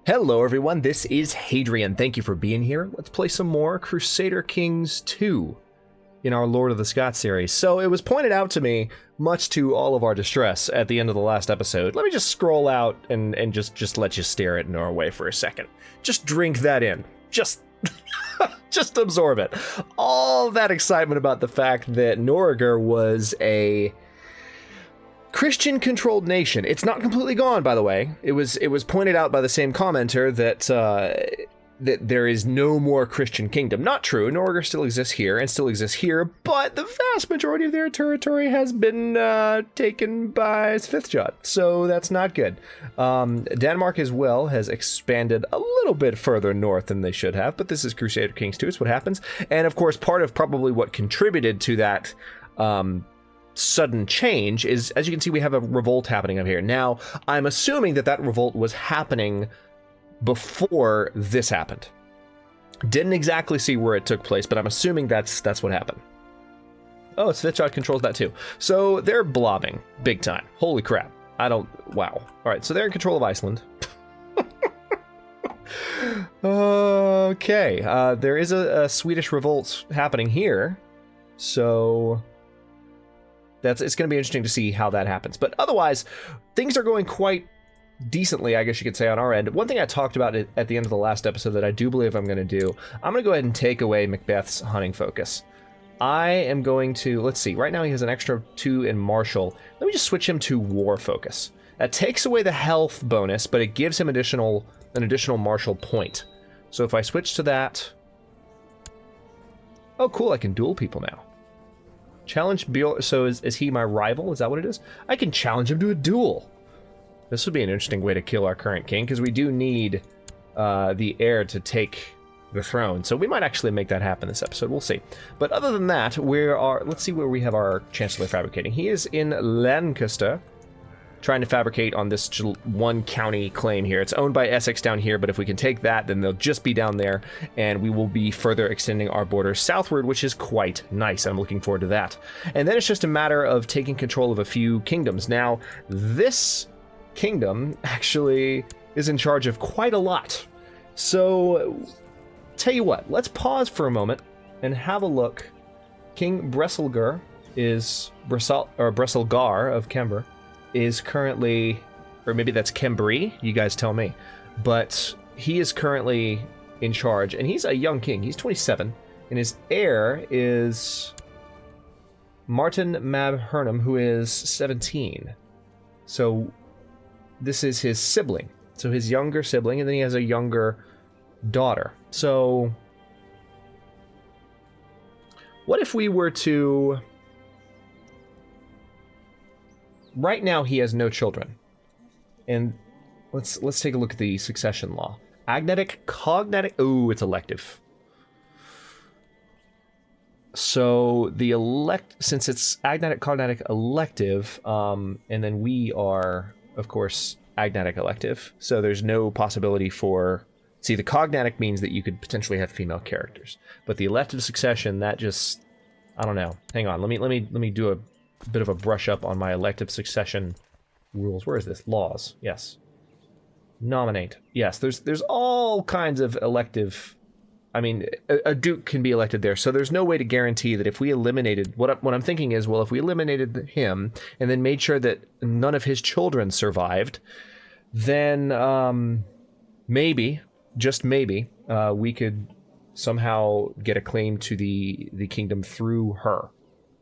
Hello everyone, this is Hadrian. Thank you for being here. Let's play some more Crusader Kings II in our Lord of the Scots series. So it was pointed out to me, much to all of our distress at the end of the last episode. Let me just scroll out and just let you stare at Norway for a second. Just drink that in. Just absorb it. All that excitement about the fact that Norweger was a Christian-controlled nation. It's not completely gone, by the way. It was pointed out by the same commenter that that there is no more Christian kingdom. Not true. Norweger still exists here and still exists here, but the vast majority of their territory has been taken by Svithjot, so that's not good. Denmark as well has expanded a little bit further north than they should have, but this is Crusader Kings II. It's what happens. And of course, part of probably what contributed to that sudden change is, as you can see, we have a revolt happening up here. Now, I'm assuming that revolt was happening before this happened. Didn't exactly see where it took place, but I'm assuming that's what happened. Oh, Svitchot controls that too. So they're blobbing big time. Holy crap. Wow. All right, so they're in control of Iceland. Okay, there is a Swedish revolt happening here, so it's going to be interesting to see how that happens. But otherwise, things are going quite decently, I guess you could say, on our end. One thing I talked about at the end of the last episode that I do believe I'm going to do, I'm going to go ahead and take away Macbeth's hunting focus. I am going to, let's see, right now he has an extra 2 in martial. Let me just switch him to war focus. That takes away the health bonus, but it gives him an additional martial point. So if I switch to that, oh cool, I can duel people now. Challenge Bjorn. So is he my rival? Is that what it is? I can challenge him to a duel. This would be an interesting way to kill our current king, because we do need the heir to take the throne. So we might actually make that happen this episode. We'll see. But other than that, let's see where we have our Chancellor fabricating. He is in Lancaster, trying to fabricate on this one county claim here. It's owned by Essex down here, but if we can take that, then they'll just be down there, and we will be further extending our borders southward, which is quite nice. I'm looking forward to that. And then it's just a matter of taking control of a few kingdoms. Now, this kingdom actually is in charge of quite a lot. So, tell you what, let's pause for a moment and have a look. King Breselgar of Kember is currently, or maybe that's Kembri, you guys tell me, but he is currently in charge, and he's a young king. He's 27, and his heir is Martin Mab Hernam, who is 17. So this is his sibling, so his younger sibling, and then he has a younger daughter. So what if we were to... Right now, he has no children. And let's take a look at the succession law. Agnatic, cognatic... Ooh, it's elective. So since it's agnatic, cognatic, elective, and then we are, of course, agnatic elective, so there's no possibility for... See, the cognatic means that you could potentially have female characters. But the elective succession, that just... I don't know. Hang on, let me do a bit of a brush up on my elective succession rules. Where is this? Laws. Yes. Nominate. Yes, there's all kinds of elective... I mean, a duke can be elected there, so there's no way to guarantee that if we eliminated... What I'm thinking is, well, if we eliminated him and then made sure that none of his children survived, then maybe, just maybe, we could somehow get a claim to the kingdom through her,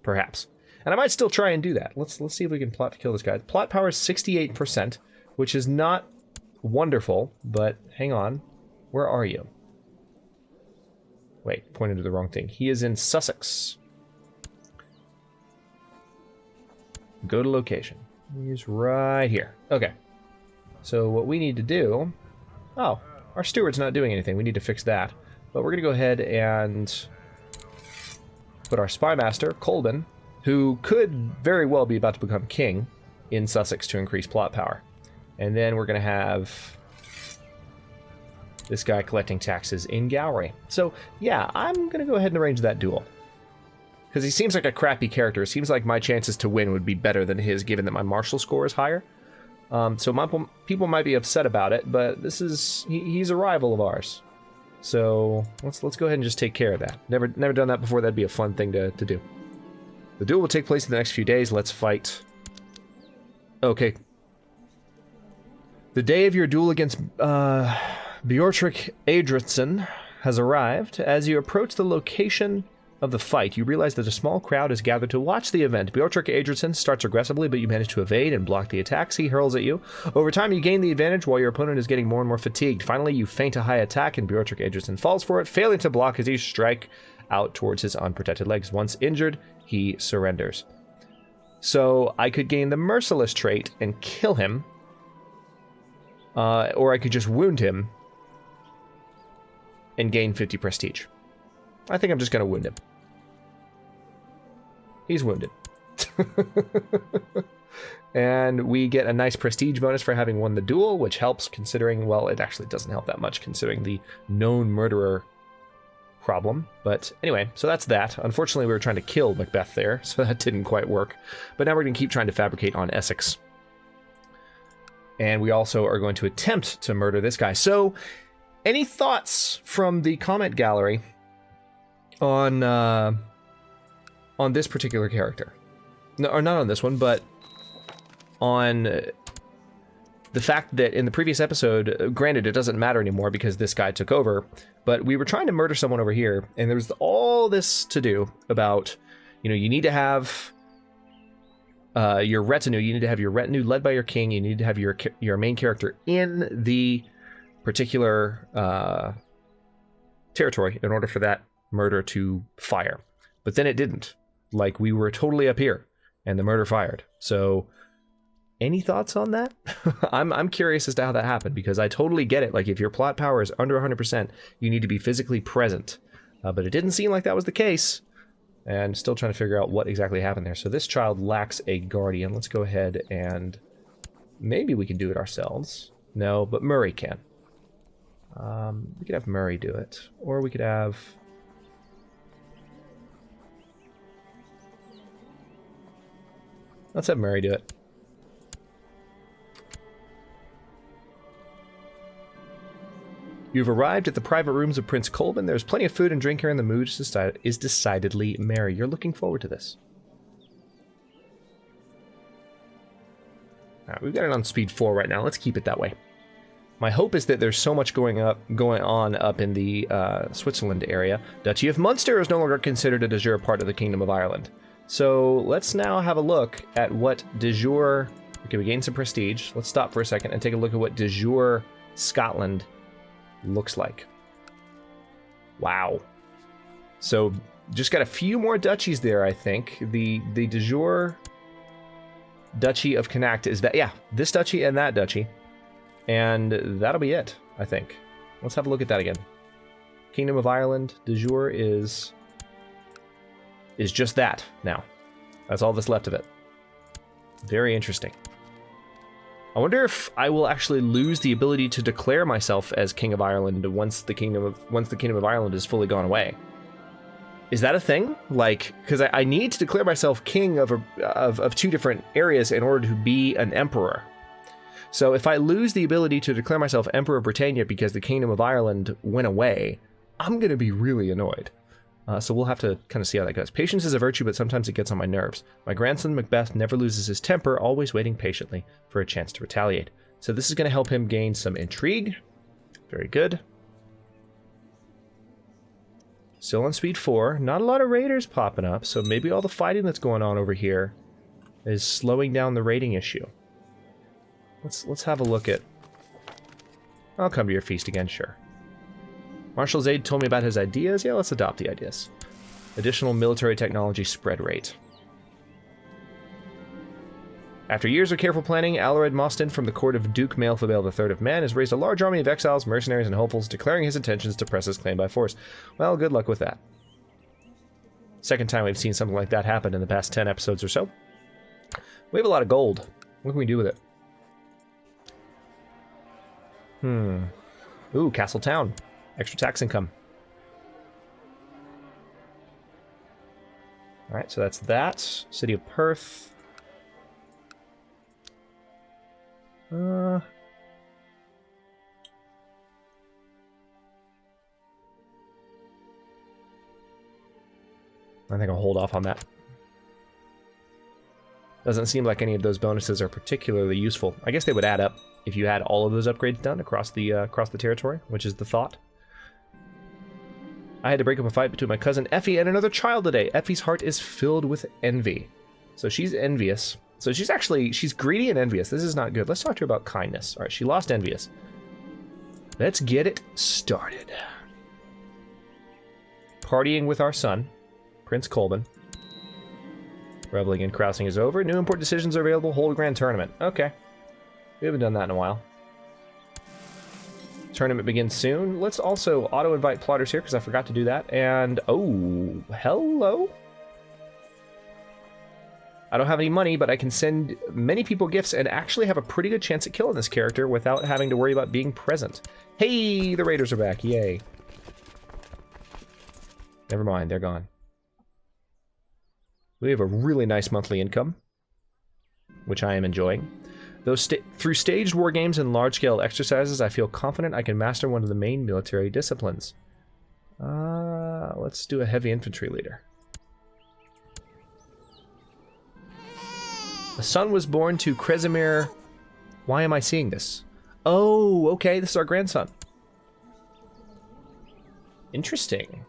perhaps. And I might still try and do that. Let's see if we can plot to kill this guy. Plot power is 68%, which is not wonderful, but hang on. Where are you? Wait, pointed to the wrong thing. He is in Sussex. Go to location. He's right here. Okay. So what we need to do... Oh, our steward's not doing anything. We need to fix that. But we're going to go ahead and put our spy master, Colbin, who could very well be about to become king, in Sussex to increase plot power. And then we're going to have this guy collecting taxes in Gowrie. So, yeah, I'm going to go ahead and arrange that duel. Because he seems like a crappy character. It seems like my chances to win would be better than his, given that my martial score is higher. So people might be upset about it, but he's a rival of ours. So let's go ahead and just take care of that. Never done that before. That'd be a fun thing to do. The duel will take place in the next few days. Let's fight. Okay. The day of your duel against Beorhtric Adrian has arrived. As you approach the location of the fight, you realize that a small crowd is gathered to watch the event. Beorhtric Adrian starts aggressively, but you manage to evade and block the attacks he hurls at you. Over time, you gain the advantage while your opponent is getting more and more fatigued. Finally, you feint a high attack, and Beorhtric Adrian falls for it, failing to block as you strike out towards his unprotected legs. Once injured, he surrenders. So I could gain the Merciless trait and kill him, or I could just wound him and gain 50 prestige. I think I'm just going to wound him. He's wounded. And we get a nice prestige bonus for having won the duel, which helps considering, well, it actually doesn't help that much considering the known murderer problem. But anyway, so that's that. Unfortunately, we were trying to kill Macbeth there, so that didn't quite work. But now we're going to keep trying to fabricate on Essex. And we also are going to attempt to murder this guy. So, any thoughts from the comment gallery on this particular character? No, or not on this one, but on the fact that in the previous episode, granted, it doesn't matter anymore because this guy took over, but we were trying to murder someone over here, and there was all this to do about, you need to have your retinue. You need to have your retinue led by your king. You need to have your main character in the particular territory in order for that murder to fire. But then it didn't. Like, we were totally up here, and the murder fired. So, any thoughts on that? I'm curious as to how that happened, because I totally get it. Like, if your plot power is under 100%, you need to be physically present. But it didn't seem like that was the case. And still trying to figure out what exactly happened there. So this child lacks a guardian. Let's go ahead and maybe we can do it ourselves. No, but Murray can. We could have Murray do it. Or we could have... Let's have Murray do it. You've arrived at the private rooms of Prince Colvin. There's plenty of food and drink here, and the mood is decidedly merry. You're looking forward to this. All right, we've got it on speed 4 right now. Let's keep it that way. My hope is that there's so much going on up in the Switzerland area. Duchy of Munster is no longer considered a de jure part of the Kingdom of Ireland. So let's now have a look at what de jure... Okay, we gained some prestige. Let's stop for a second and take a look at what de jure Scotland looks like. Wow. So just got a few more duchies there, I think. The de jure Duchy of Connacht is that... Yeah, this duchy and that duchy. And that'll be it, I think. Let's have a look at that again. Kingdom of Ireland de jure is just that now. That's all that's left of it. Very interesting. I wonder if I will actually lose the ability to declare myself as King of Ireland once the Kingdom of Ireland is fully gone away. Is that a thing? Like, because I need to declare myself king of two different areas in order to be an emperor. So if I lose the ability to declare myself Emperor of Britannia because the Kingdom of Ireland went away, I'm going to be really annoyed. So we'll have to kind of see how that goes. Patience is a virtue, but sometimes it gets on my nerves. My grandson Macbeth never loses his temper, always waiting patiently for a chance to retaliate. So this is going to help him gain some intrigue. Very good. Still on speed 4. Not a lot of raiders popping up, so maybe all the fighting that's going on over here is slowing down the raiding issue. Let's have a look at... I'll come to your feast again, sure. Marshal Zaid told me about his ideas. Yeah, let's adopt the ideas. Additional military technology spread rate. After years of careful planning, Alared Mostin from the court of Duke Maelfabel III of Man has raised a large army of exiles, mercenaries, and hopefuls, declaring his intentions to press his claim by force. Well, good luck with that. Second time we've seen something like that happen in the past 10 episodes or so. We have a lot of gold. What can we do with it? Ooh, Castle Town. Extra tax income. Alright, so that's that. City of Perth. I think I'll hold off on that. Doesn't seem like any of those bonuses are particularly useful. I guess they would add up if you had all of those upgrades done across the territory, which is the thought. I had to break up a fight between my cousin Effie and another child today. Effie's heart is filled with envy. So she's envious. So she's greedy and envious. This is not good. Let's talk to her about kindness. All right, she lost envious. Let's get it started. Partying with our son, Prince Colbin. Reveling and carousing is over. New important decisions are available. Hold a grand tournament. Okay. We haven't done that in a while. Tournament begins soon. Let's also auto-invite plotters here, because I forgot to do that. And, oh, hello. I don't have any money, but I can send many people gifts and actually have a pretty good chance at killing this character without having to worry about being present. Hey, the raiders are back. Yay. Never mind, they're gone. We have a really nice monthly income, which I am enjoying. Though through staged war games and large-scale exercises, I feel confident I can master one of the main military disciplines. Let's do a heavy infantry leader. A son was born to Cresimir. Why am I seeing this? Oh, okay, this is our grandson. Interesting.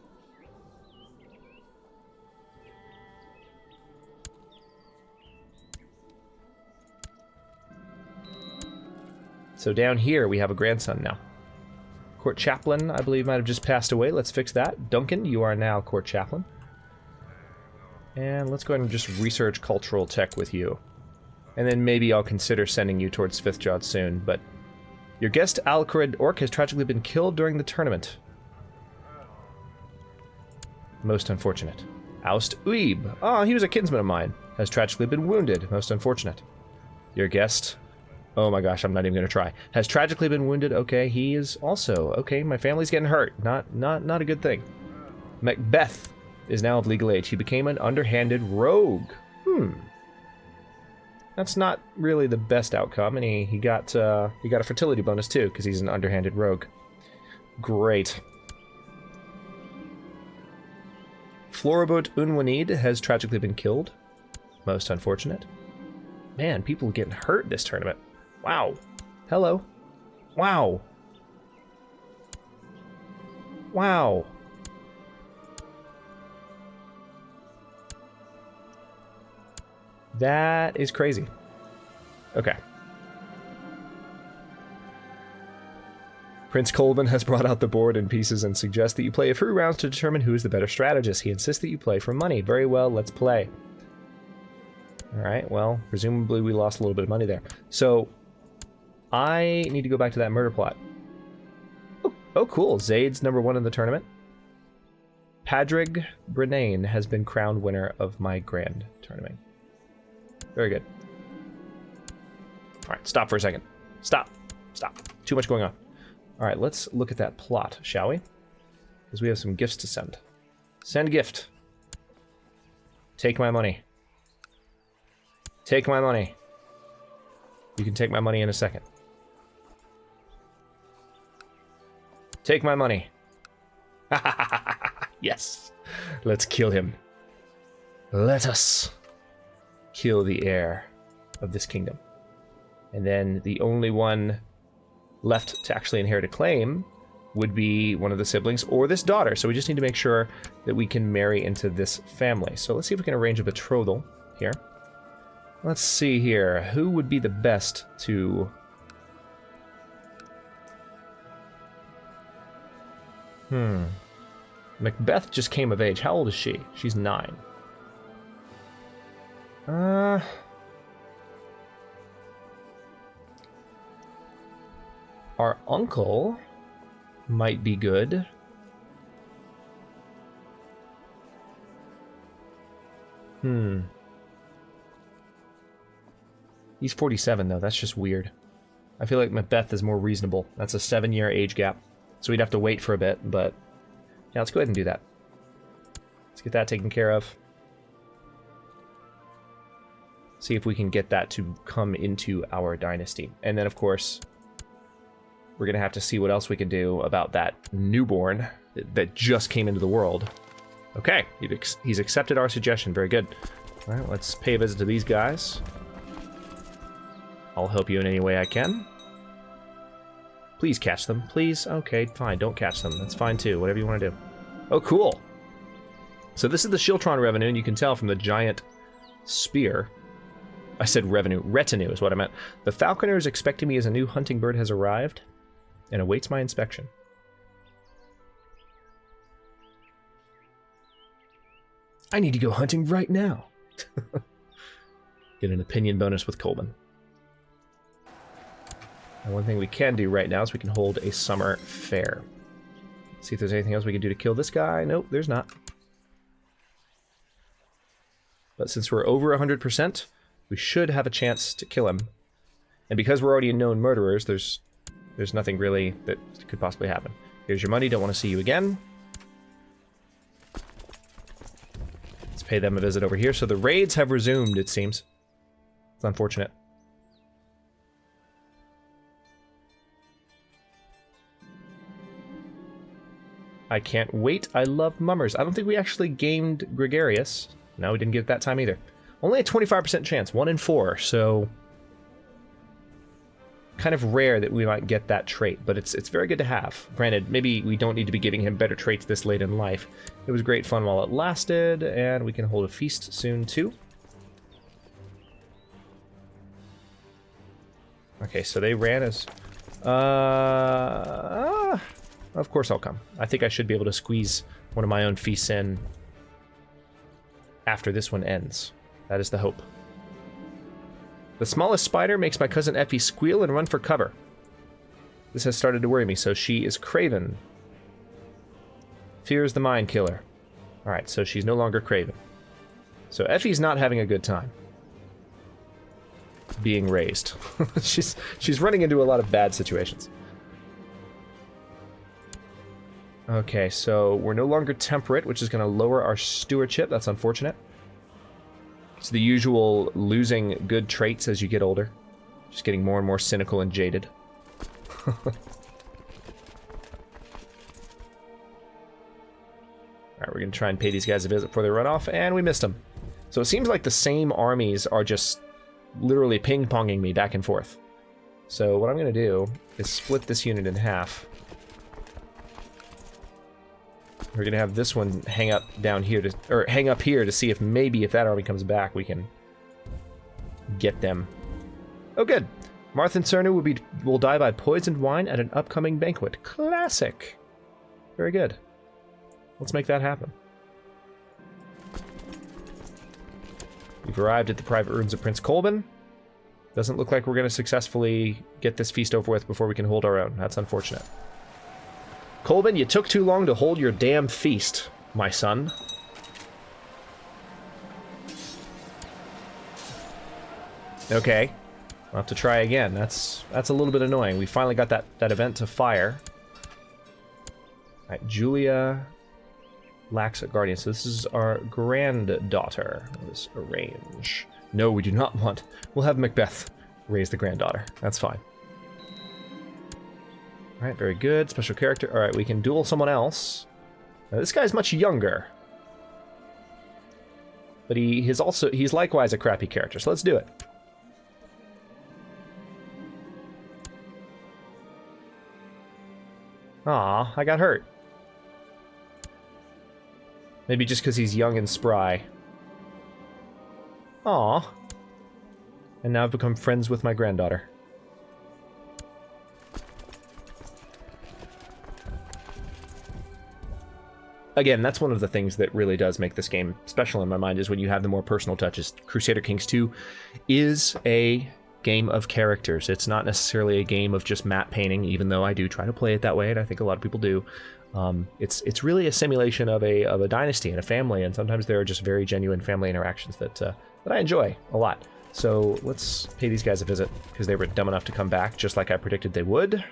So down here, we have a grandson now. Court Chaplain, I believe, might have just passed away. Let's fix that. Duncan, you are now Court Chaplain. And let's go ahead and just research cultural tech with you. And then maybe I'll consider sending you towards 5th Jot soon, but... Your guest, Alcarid Orc, has tragically been killed during the tournament. Most unfortunate. Oust Uib. Ah, he was a kinsman of mine. Has tragically been wounded. Most unfortunate. Your guest... Oh my gosh, I'm not even gonna try. Has tragically been wounded. Okay, he is also... Okay, my family's getting hurt. Not a good thing. Macbeth is now of legal age. He became an underhanded rogue. That's not really the best outcome, and he got a fertility bonus too, because he's an underhanded rogue. Great. Floribut Unwanid has tragically been killed. Most unfortunate. Man, people are getting hurt this tournament. Wow. Hello. Wow. Wow. That is crazy. Okay. Prince Colvin has brought out the board in pieces and suggests that you play a few rounds to determine who is the better strategist. He insists that you play for money. Very well, let's play. Alright, well, presumably we lost a little bit of money there. So, I need to go back to that murder plot. Oh cool. Zaid's #1 in the tournament. Padrig Brenane has been crowned winner of my grand tournament. Very good. Alright, stop for a second. Stop. Stop. Too much going on. Alright, let's look at that plot, shall we? Because we have some gifts to send. Send gift. Take my money. Take my money. You can take my money in a second. Take my money. Yes. Let's kill him. Let us kill the heir of this kingdom. And then the only one left to actually inherit a claim would be one of the siblings or this daughter. So we just need to make sure that we can marry into this family. So let's see if we can arrange a betrothal here. Let's see here. Who would be the best to... Macbeth just came of age. How old is she? She's 9. Our uncle might be good. He's 47, though. That's just weird. I feel like Macbeth is more reasonable. That's a 7-year age gap. So we'd have to wait for a bit, but... Yeah, let's go ahead and do that. Let's get that taken care of. See if we can get that to come into our dynasty. And then, of course, we're going to have to see what else we can do about that newborn that just came into the world. Okay, he's accepted our suggestion. Very good. All right, let's pay a visit to these guys. I'll help you in any way I can. Please catch them, please. Okay, fine, don't catch them. That's fine too, whatever you want to do. Oh, cool. So this is the Shiltron revenue, and you can tell from the giant spear. I said revenue. Retinue is what I meant. The falconer is expecting me as a new hunting bird has arrived and awaits my inspection. I need to go hunting right now. Get an opinion bonus with Colbin. And one thing we can do right now is we can hold a summer fair. See if there's anything else we can do to kill this guy. Nope, there's not. But since we're over 100%, we should have a chance to kill him. And because we're already known murderers, there's nothing really that could possibly happen. Here's your money, don't want to see you again. Let's pay them a visit over here. So the raids have resumed, it seems. It's unfortunate. I can't wait. I love mummers. I don't think we actually gamed Gregarious. No, we didn't get it that time either. Only a 25% chance, 1 in 4, so kind of rare that we might get that trait, but it's very good to have. Granted, maybe we don't need to be giving him better traits this late in life. It was great fun while it lasted, and we can hold a feast soon too. Okay, so they ran as... of course I'll come. I think I should be able to squeeze one of my own feasts in after this one ends. That is the hope. The smallest spider makes my cousin Effie squeal and run for cover. This has started to worry me, so she is craven. Fears the mind killer. Alright, so she's no longer craven. So Effie's not having a good time being raised. she's running into a lot of bad situations. Okay, so we're no longer temperate, which is going to lower our stewardship. That's unfortunate. It's the usual losing good traits as you get older. Just getting more and more cynical and jaded. Alright, we're going to try and pay these guys a visit before they run off, and we missed them. So it seems like the same armies are just literally ping-ponging me back and forth. So what I'm going to do is split this unit in half. We're gonna have this one hang up down here or hang up here to see if maybe if that army comes back, we can get them. Oh, good. Martha and Cernu will die by poisoned wine at an upcoming banquet. Classic. Very good. Let's make that happen. We've arrived at the private rooms of Prince Colbin. Doesn't look like we're gonna successfully get this feast over with before we can hold our own. That's unfortunate. Colbin, you took too long to hold your damn feast, my son. Okay. I'll have to try again. That's a little bit annoying. We finally got that event to fire. Alright, Julia lacks a guardian. So this is our granddaughter. Let's arrange. No, we do not want. We'll have Macbeth raise the granddaughter. That's fine. Alright, very good. Special character. Alright, we can duel someone else. Now, this guy's much younger. But he's likewise a crappy character, so let's do it. Aw, I got hurt. Maybe just because he's young and spry. Aw. And now I've become friends with my granddaughter. Again, that's one of the things that really does make this game special in my mind, is when you have the more personal touches. Crusader Kings II is a game of characters. It's not necessarily a game of just map painting, even though I do try to play it that way, and I think a lot of people do. It's really a simulation of a dynasty and a family, and sometimes there are just very genuine family interactions that I enjoy a lot. So let's pay these guys a visit, because they were dumb enough to come back, just like I predicted they would.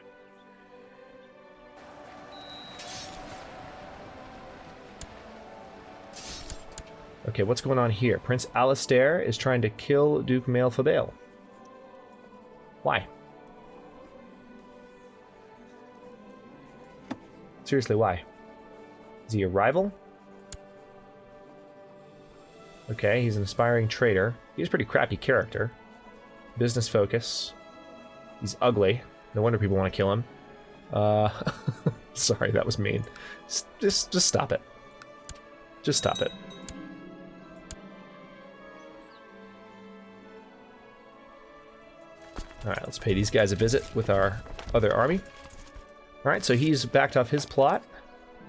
Okay, what's going on here? Prince Alistair is trying to kill Duke Maelfabel. Why? Seriously, why? Is he a rival? Okay, he's an aspiring trader. He's a pretty crappy character. Business focus. He's ugly. No wonder people want to kill him. Sorry, that was mean. Just stop it. Just stop it. Alright, let's pay these guys a visit with our other army. Alright, so he's backed off his plot.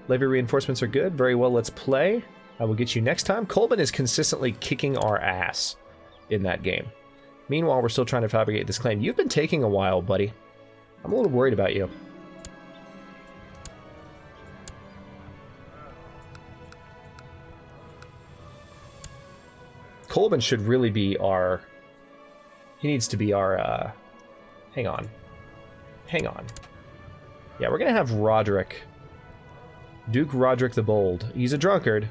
Levy reinforcements are good. Very well, let's play. I will get you next time. Colbin is consistently kicking our ass in that game. Meanwhile, we're still trying to fabricate this claim. You've been taking a while, buddy. I'm a little worried about you. Colbin should really be our... He needs to be our... Hang on. Hang on. Yeah, we're going to have Roderick. Duke Roderick the Bold. He's a drunkard,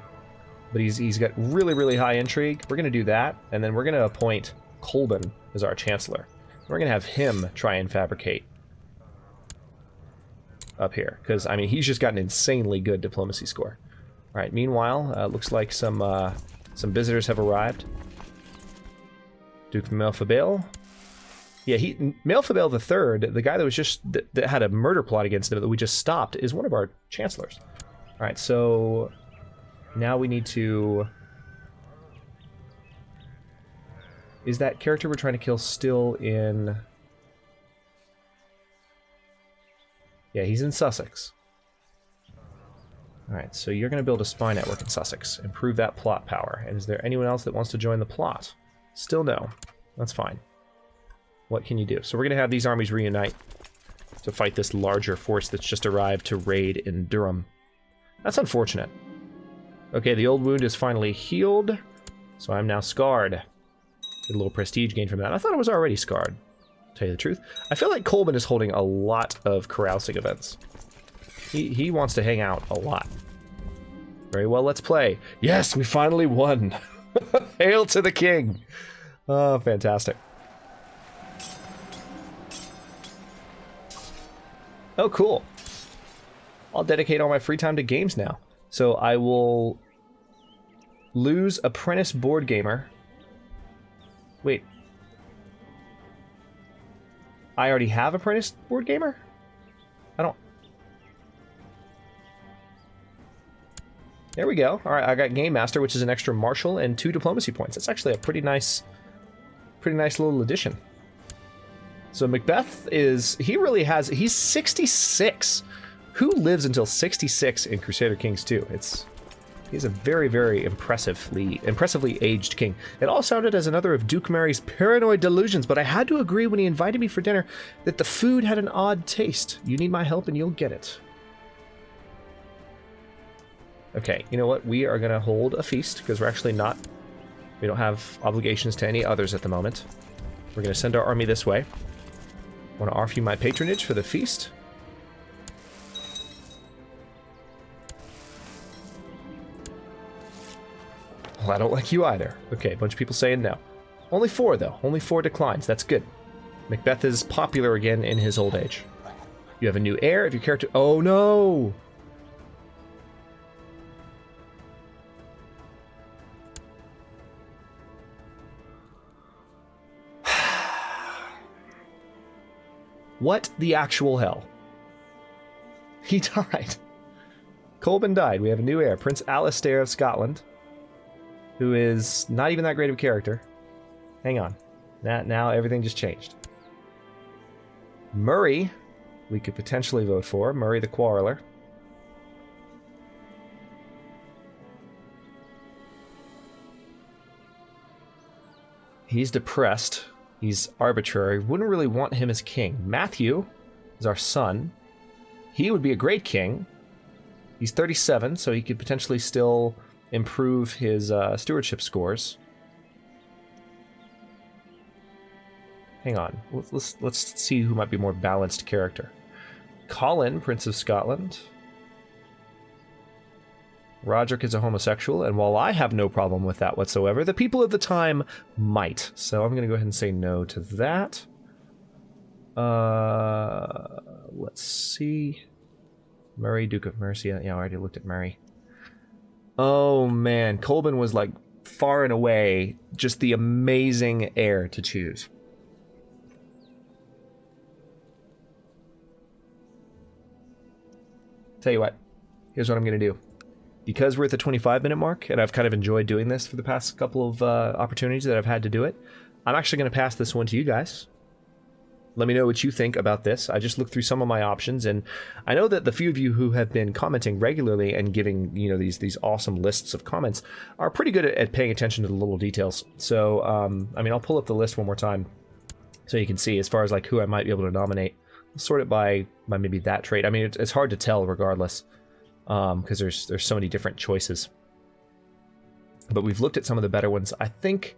but he's got really, really high intrigue. We're going to do that, and then we're going to appoint Colbin as our chancellor. We're going to have him try and fabricate up here, because, I mean, he's just got an insanely good diplomacy score. All right, meanwhile, looks like some visitors have arrived. Duke Maelfabel. Yeah, Maelfabel III, the guy that was just that had a murder plot against him that we just stopped, is one of our chancellors. All right, so now we need to... Is that character we're trying to kill still in... Yeah, he's in Sussex. Alright, so you're going to build a spy network in Sussex. Improve that plot power. And is there anyone else that wants to join the plot? Still no. That's fine. What can you do? So we're going to have these armies reunite to fight this larger force that's just arrived to raid in Durham. That's unfortunate. Okay, the old wound is finally healed, so I'm now scarred. Get a little prestige gain from that. I thought I was already scarred, to tell you the truth. I feel like Colbin is holding a lot of carousing events. He wants to hang out a lot. Very well, let's play. Yes, we finally won. Hail to the king. Oh, fantastic. Oh, cool. I'll dedicate all my free time to games now. So I will lose apprentice board gamer. Wait. I already have apprentice board gamer? I don't... There we go. All right, I got Game Master, which is an extra martial and 2 diplomacy points. That's actually a pretty nice little addition. So Macbeth is, he's 66. Who lives until 66 in Crusader Kings II? He's a very, very impressively aged king. It all sounded as another of Duke Mary's paranoid delusions, but I had to agree when he invited me for dinner that the food had an odd taste. You need my help and you'll get it. Okay, you know what? We are going to hold a feast because we don't have obligations to any others at the moment. We're going to send our army this way. I want to offer you my patronage for the feast. Well, I don't like you either. Okay, a bunch of people saying no. Only 4, though. Only 4 declines. That's good. Macbeth is popular again in his old age. You have a new heir if your character... Oh, no! What the actual hell? He died. Colbin died. We have a new heir, Prince Alistair of Scotland, who is not even that great of a character. Hang on. Now everything just changed. Murray, we could potentially vote for. Murray the Quarreler. He's depressed. He's arbitrary. Wouldn't really want him as king. Matthew is our son. He would be a great king. He's 37, so he could potentially still improve his stewardship scores. Hang on. Let's see who might be more balanced character. Colin, Prince of Scotland. Roderick is a homosexual, and while I have no problem with that whatsoever, the people of the time might. So I'm going to go ahead and say no to that. Let's see. Murray, Duke of Mercia. Yeah, I already looked at Murray. Oh, man. Colbin was, like, far and away just the amazing heir to choose. Tell you what. Here's what I'm going to do. Because we're at the 25-minute mark, and I've kind of enjoyed doing this for the past couple of opportunities that I've had to do it, I'm actually going to pass this one to you guys. Let me know what you think about this. I just looked through some of my options, and I know that the few of you who have been commenting regularly and giving, you know, these awesome lists of comments are pretty good at paying attention to the little details. So, I mean, I'll pull up the list one more time so you can see as far as like who I might be able to nominate. I'll sort it by maybe that trait. I mean, it's hard to tell regardless, because there's so many different choices. But we've looked at some of the better ones. I think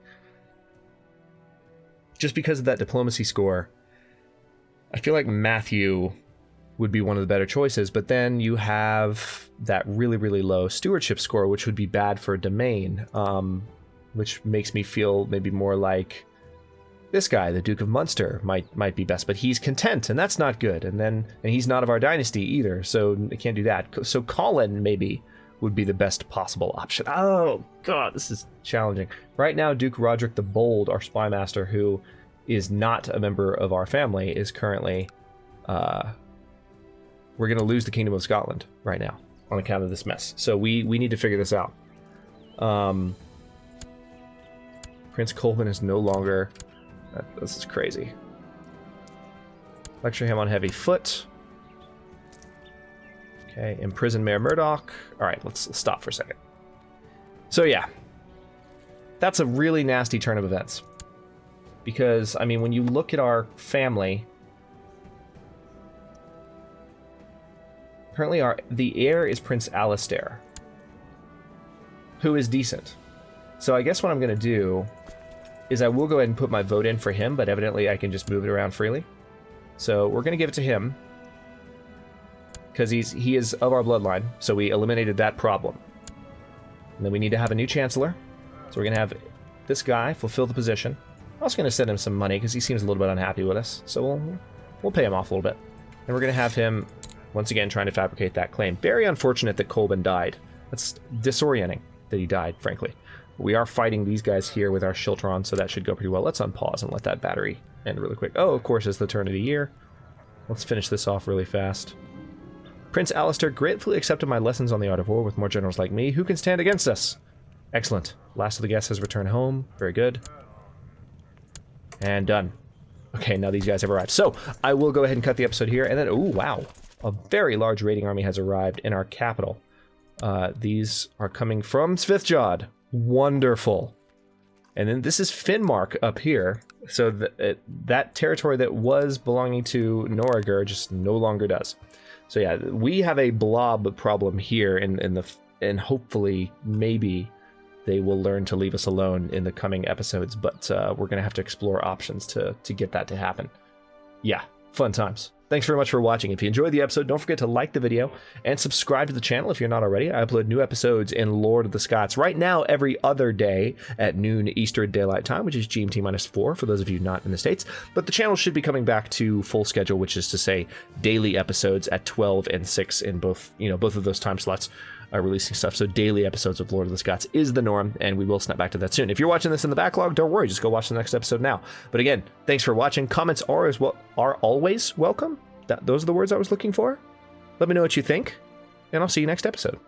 just because of that diplomacy score, I feel like Matthew would be one of the better choices, but then you have that really, really low stewardship score, which would be bad for a domain, which makes me feel maybe more like this guy, the Duke of Munster, might be best, but he's content, and that's not good. And he's not of our dynasty either, so I can't do that. So Colin maybe would be the best possible option. Oh, God, this is challenging. Right now, Duke Roderick the Bold, our spy master, who is not a member of our family, is currently, we're going to lose the Kingdom of Scotland right now on account of this mess. So we need to figure this out. Prince Colvin is no longer, this is crazy. Lecture him on heavy foot. Okay, imprison Mayor Murdoch. All right, let's stop for a second. So yeah, that's a really nasty turn of events. Because, I mean, when you look at our family, currently the heir is Prince Alistair, who is decent. So I guess what I'm going to do is I will go ahead and put my vote in for him, but evidently I can just move it around freely. So we're going to give it to him, because he is of our bloodline, so we eliminated that problem. And then we need to have a new chancellor, so we're going to have this guy fulfill the position. I'm also going to send him some money because he seems a little bit unhappy with us. So we'll pay him off a little bit. And we're going to have him, once again, trying to fabricate that claim. Very unfortunate that Colbin died. That's disorienting that he died, frankly. We are fighting these guys here with our Shiltron, so that should go pretty well. Let's unpause and let that battery end really quick. Oh, of course, it's the turn of the year. Let's finish this off really fast. Prince Alistair gratefully accepted my lessons on the art of war with more generals like me. Who can stand against us? Excellent. Last of the guests has returned home. Very good. And done. Okay, now these guys have arrived. So, I will go ahead and cut the episode here, and then, oh, wow. A very large raiding army has arrived in our capital. These are coming from Svithjod. Wonderful. And then this is Finnmark up here. So, that territory that was belonging to Norager just no longer does. So, yeah, we have a blob problem here, and hopefully, maybe they will learn to leave us alone in the coming episodes, but we're going to have to explore options to get that to happen. Yeah, fun times. Thanks very much for watching. If you enjoyed the episode, don't forget to like the video and subscribe to the channel if you're not already. I upload new episodes in Lord of the Scots right now every other day at noon Eastern Daylight Time, which is GMT-4 for those of you not in the States. But the channel should be coming back to full schedule, which is to say daily episodes at 12 and 6 in both of those time slots. Releasing stuff, so daily episodes of Lord of the Scots is the norm, and we will snap back to that soon. If you're watching this in the backlog, don't worry, just go watch the next episode now. But again, thanks for watching. Comments are always welcome. Those are the words I was looking for. Let me know what you think, and I'll see you next episode.